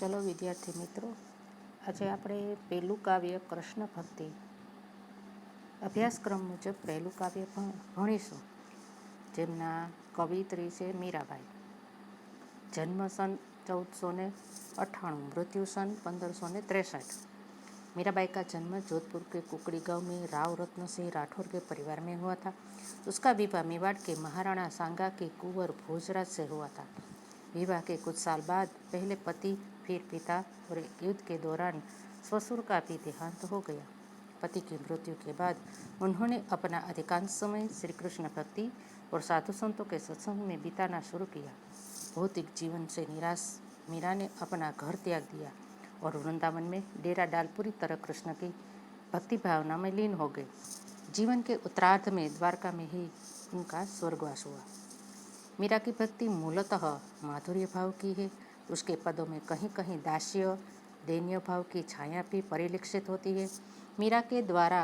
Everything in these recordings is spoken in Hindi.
ચલો વિદ્યાર્થી મિત્રો, આજે આપણે પહેલું કાવ્ય કૃષ્ણ ભક્તિ અભ્યાસક્રમ મુજબ પહેલું કાવ્ય ભણીશું, જેમના કવિયત્રી છે મીરાબાઈ. જન્મ સન 1498, मृत्यु सन 1563. मीराबाई का जन्म जोधपुर के कुकड़ी गांव में राव रत्न सिंह राठौर के परिवार में हुआ था. उसका विवाह मेवाड़ के महाराणा सांगा के कुंवर भोजराज से हुआ था. विवाह के कुछ साल बाद पहले पति, फिर पिता और युद्ध के दौरान ससुर का भी देहांत हो गया. पति की मृत्यु के बाद उन्होंने अपना अधिकांश समय श्री कृष्ण भक्ति और साधु संतों के सत्संग में बिताना शुरू किया. भौतिक जीवन से निराश मीरा ने अपना घर त्याग दिया और वृंदावन में डेरा डाल पूरी तरह कृष्ण की भक्ति भावना में लीन हो गए. जीवन के उत्तरार्ध में द्वारका में ही उनका स्वर्गवास हुआ. मीरा की भक्ति मूलतः माधुर्य भाव की है. उसके पदों में कहीं कहीं दास्य, दैन्य भाव की छाया भी परिलक्षित होती है. मीरा के द्वारा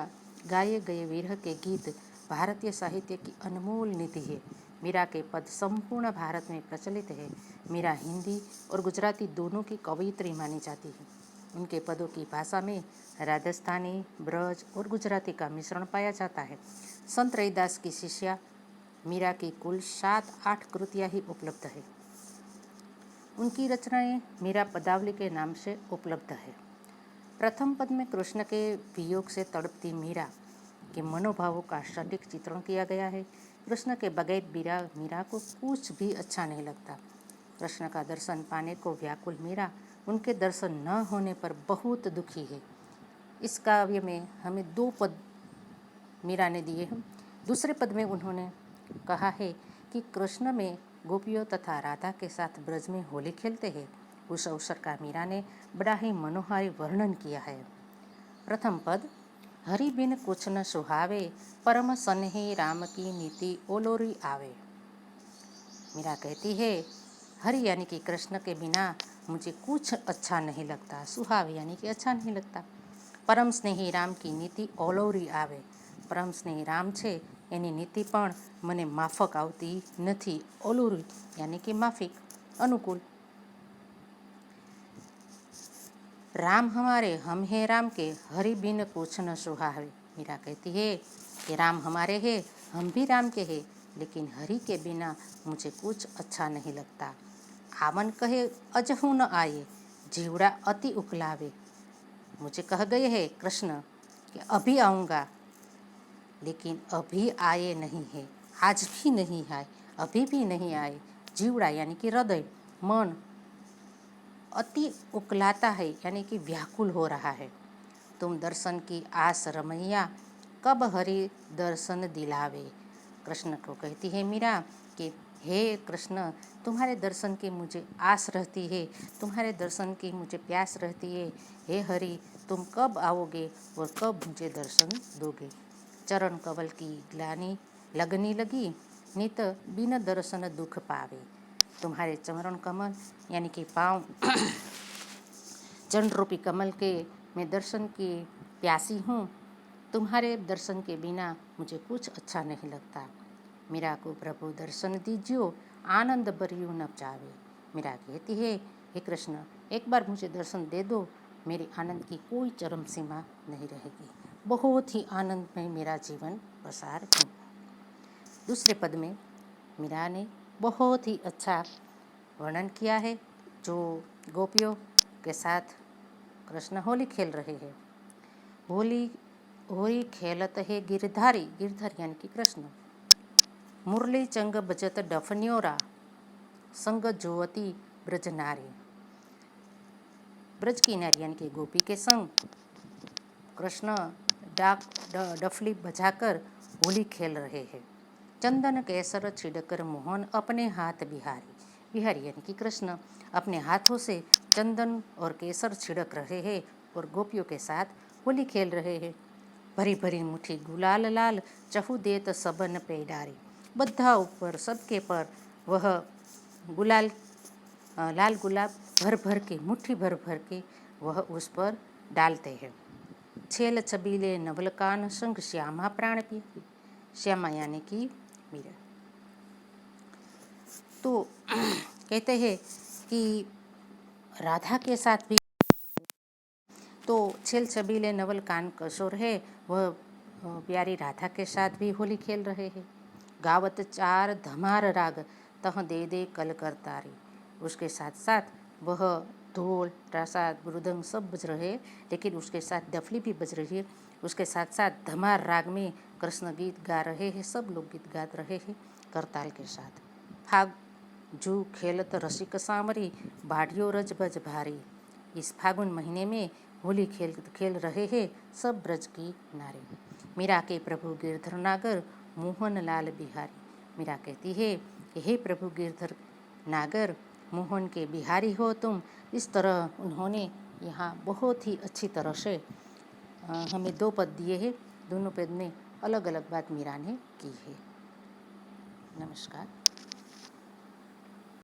गाए गए विरह के गीत भारतीय साहित्य की अनमोल निधि है. मीरा के पद संपूर्ण भारत में प्रचलित है. मीरा हिंदी और गुजराती दोनों की कवयित्री मानी जाती है. उनके पदों की भाषा में राजस्थानी, ब्रज और गुजराती का मिश्रण पाया जाता है. संत रविदास की शिष्या मीरा की कुल 7-8 कृतियाँ ही उपलब्ध है. उनकी रचनाएं मीरा पदावली के नाम से उपलब्ध है. प्रथम पद में कृष्ण के वियोग से तड़पती मीरा के मनोभावों का सटीक चित्रण किया गया है. कृष्ण के बगैर मीरा को कुछ भी अच्छा नहीं लगता. कृष्ण का दर्शन पाने को व्याकुल मीरा उनके दर्शन न होने पर बहुत दुखी है. इस काव्य में हमें 2 पद मीरा ने दिए हैं. दूसरे पद में उन्होंने कहा है कि कृष्ण में गोपियों तथा राधा के साथ ब्रज में होली खेलते हैं. उस अवसर का मीरा ने बड़ा ही मनोहारी वर्णन किया है. प्रथम पद, हरि बिन कुछ न सुहावे, परम सन्ही राम की नीति ओलोरी आवे. मीरा कहती है, हरि यानी कि कृष्ण के बिना मुझे कुछ अच्छा नहीं लगता. सुहावे यानी कि अच्छा नहीं लगता. परम स्नेही राम की નીતિ ઓલોરી આવે. પરમ સ્નેહી રામ છે એની નીતિ પણ મને માફક આવતી નથી. ઓલોરી यानी कि माफिक, अनुकूल. राम हमारे हम है राम के, हरि बिन कुछ न सुहावे. मीरा कहती है कि राम हमारे हैं, हम भी राम के हैं, लेकिन हरि के बिना मुझे कुछ अच्छा नहीं लगता. आवन कहे अजहू न आए, जीवड़ा अति उकलावे. मुझे कह गए हैं कृष्ण कि अभी आऊँगा, लेकिन अभी आए नहीं है. आज भी नहीं आए, अभी भी नहीं आए. जीवड़ा यानी कि हृदय, मन अति उकलाता है यानी कि व्याकुल हो रहा है. तुम दर्शन की आस रमैया, कब हरि दर्शन दिलावे. कृष्ण को कहती है मीरा कि हे कृष्ण, तुम्हारे दर्शन की मुझे आस रहती है, तुम्हारे दर्शन की मुझे प्यास रहती है. हे हरि, तुम कब आओगे और कब मुझे दर्शन दोगे. चरण कमल की ग्लानी लगनी लगी, नित बिन दर्शन दुख पावे. तुम्हारे चरण कमल यानी कि पाँव चरण रूपी कमल के मैं दर्शन की प्यासी हूँ. तुम्हारे दर्शन के बिना मुझे कुछ अच्छा नहीं लगता. मीरा को प्रभु दर्शन दीजियो, आनंद भरियो न जावे. मीरा कहती है, हे कृष्ण, एक बार मुझे दर्शन दे दो, मेरी आनंद की कोई चरम सीमा नहीं रहेगी. बहुत ही आनंद में मेरा जीवन पसार होगा. दूसरे पद में मीरा ने बहुत ही अच्छा वर्णन किया है. जो गोपियों के साथ कृष्ण होली खेल रहे हैं. होली खेलत है गिरधारी. गिरधारी यानी कि कृष्ण. मुरली चंग बजत डफन्योरा, संग जोवती ब्रज नारी. ब्रज की नारी यानी कि गोपी के संग कृष्ण डफली बजाकर होली खेल रहे हैं. चंदन केसर छिड़कर मोहन अपने हाथ बिहारी. बिहारी यानी कि कृष्ण अपने हाथों से चंदन और केसर छिड़क रहे हैं और गोपियों के साथ होली खेल रहे हैं. भरी भरी मुट्ठी गुलाल लाल, चहु देत सबन पे डारी. બધા ऊपर सबके पर वह गुलाल लाल गुलाब भर भर के, मुट्ठी भर भर के वह उस पर डालते हैं. छेल छबीले नवलकान संग श्यामा प्राण प्यारी. श्यामा यानी कि मीरा. तो कहते हैं कि राधा के साथ भी तो छेल छबीले नवल कान किशोर है, वह प्यारी राधा के साथ भी होली खेल रहे हैं। गावत चार धमार राग तह दे दे कल करतारी। उसके साथ साथ वह ढोल ताशा मृदंग सब बज रहे हैं, लेकिन उसके साथ डफली भी बज रही है। उसके साथ साथ धमार राग में कृष्ण गीत गा रहे हैं, सब लोग गीत गा रहे हैं करताल के साथ। फाग जू खेलत रसिक सामरी, बाढ़ियो रज बज भारी। इस फागुन महीने में होली खेल रहे हैं सब ब्रज की नारी। मीरा के प्रभु गिरधर नागर, मोहन लाल बिहारी। मीरा कहती है कि हे प्रभु गिरधर नागर, मोहन के बिहारी हो तुम। इस तरह उन्होंने यहाँ बहुत ही अच्छी तरह से हमें 2 पद दिए हैं। दोनों पद में अलग अलग बात मीरा ने की है। नमस्कार।